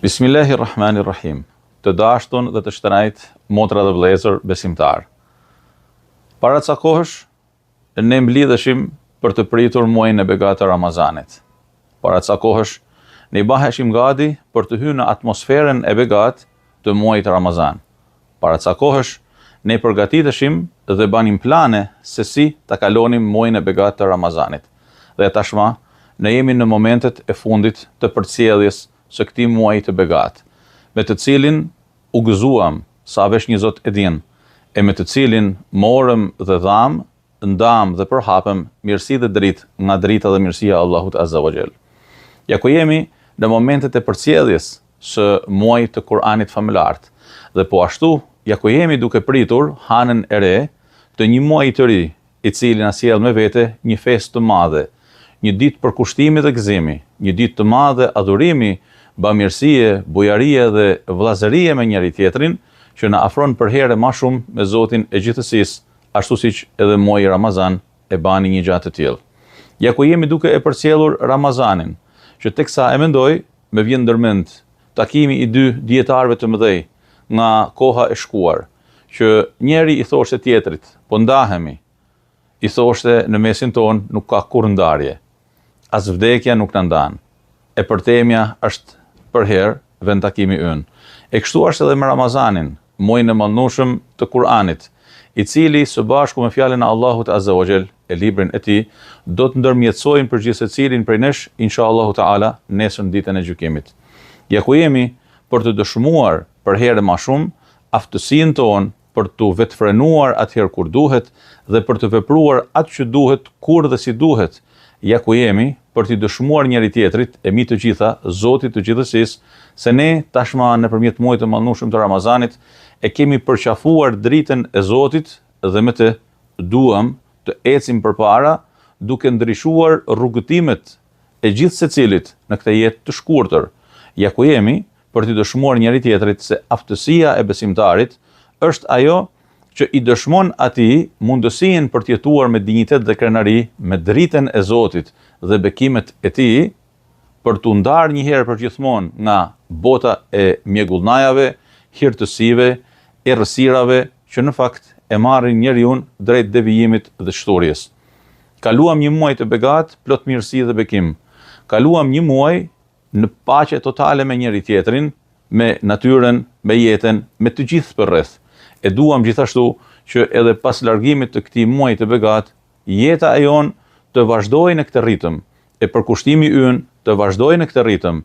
Bismillahirrahmanirrahim. Të dashtun dhe të shtrenjt, motra dhe vëllezër besimtar. Para ca kohësh ne mblidheshim për të pritur muajin e begatë të Ramazanit. Para ca kohësh ne baheshim gati për të hyrë në atmosferën e begatë të muajit Ramazan. Para ca kohësh ne përgatiteshim dhe banim plane se si ta kalonim muajin e begatë të Ramazanit. Dhe tashma ne jemi në momentet e fundit të përcjelljes së këtij muaji të begatë, me të cilin u gëzuam sa vesh një Zot e din, e me të cilin morëm dhe dham, ndam dhe përhapëm mirësi dhe dritë nga drita dhe mirësia e Allahut Azza wa Jall. Ja ku jemi në momentet e përcjelljes së muajit të Kur'anit famëlar, dhe po ashtu ja ku jemi duke pritur hanën e re të një muaji të ri, i cili na sjell me vete një festë të madhe, një ditë për kushtimi dhe gëzimi, një ditë të madhe adhurimi, bamirësie, bujarie dhe vllazërie me njëri tjetrin, që na afron për herë më shumë me Zotin e gjithësisë, ashtu siç edhe muaji Ramazan e bani një gjatë të tillë. Ja ku jemi duke e përcjellur Ramazanin, që teksa e mendoj, më vjen ndërmend takimi i dy dietarëve të mëdhej nga koha e shkuar, që njeri i thoshte tjetrit, po ndahemi, i thoshte në mesin ton nuk ka kurrë ndarje, as vdekja nuk na ndan, e përtemja është për herë vend takimi ynë. E kështu është edhe me Ramazanin, muajin e mallnueshëm të Kur'anit, i cili së bashku me fjalën e Allahut Azza wa Jall, e librin e tij, do të ndërmjetësojnë për gjithë secilin prej nesh, inshallahu taala, nesër në ditën e gjykimit. Ja ku jemi për të dëshmuar për herë më shumë aftësinë tonë për të vetfrenuar atëherë kur duhet dhe për të vepruar atë që duhet, kur dhe si duhet. Ja ku jemi për t'i dëshmuar njëri tjetrit, e mi të gjitha, Zotit të gjithësisë, se ne tashma nëpërmjet muajit të mallnueshëm të Ramazanit e kemi përqafuar dritën e Zotit dhe me të duam të ecim përpara duke ndryshuar rrugëtimet e gjithë secilit në këtë jetë të shkurtër. Ja ku jemi për t'i dëshmuar njëri tjetrit se aftësia e besimtarit është ajo që i dëshmon atij mundësinë për të jetuar me dinjitet dhe krenari, me dritën e Zotit dhe bekimet e tij, për t'u ndarë një herë për gjithmonë nga bota e mjegullnajave, hirtësive, errësirave, që në fakt e marrin njeriu drejt devijimit dhe shturjes. Kaluam një muaj të begat, plot mirësi dhe bekim. Kaluam një muaj në paqe totale me njëri tjetrin, me natyrën, me jetën, me të gjithë përreth. E duam gjithashtu që edhe pas largimit të këtij muaji të begat, jeta e jon të vazhdojë në këtë ritëm, e përkushtimi ynë të vazhdojë në këtë ritëm,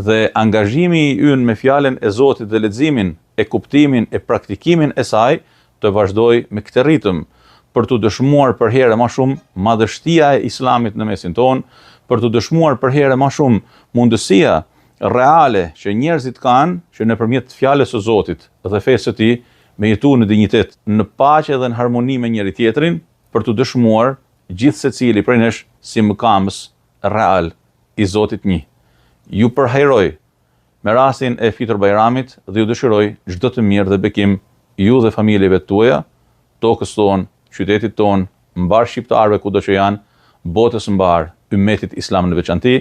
dhe angazhimi i ynë me fjalën e Zotit dhe leximin, e kuptimin, e praktikimin e saj të vazhdojë me këtë ritëm, për të dëshmuar për herë më shumë madhështia e Islamit në mesin ton, për të dëshmuar për herë më shumë mundësia reale që njerëzit kanë që nëpërmjet fjalës së Zotit dhe fesë së tij me jetu në dinjitet, në paqe dhe në harmoni me njëri tjetrin, për të dëshmuar gjithë secili prej nesh si mëkamës real i Zotit një. Ju përhajroj me rastin e Fitër Bajramit dhe ju dëshiroj çdo të mirë dhe bekim ju dhe familjeve tuaja, tokës tonë, qytetit tonë, mbar shqiptarëve kudo që janë, botës mbar, ummetit islam në veçanti.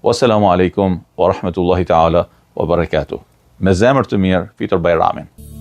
Wassalamu alaikum wa rahmatullahi taala wa barakatuh. Me zemër të mirë, Fitër Bajramin.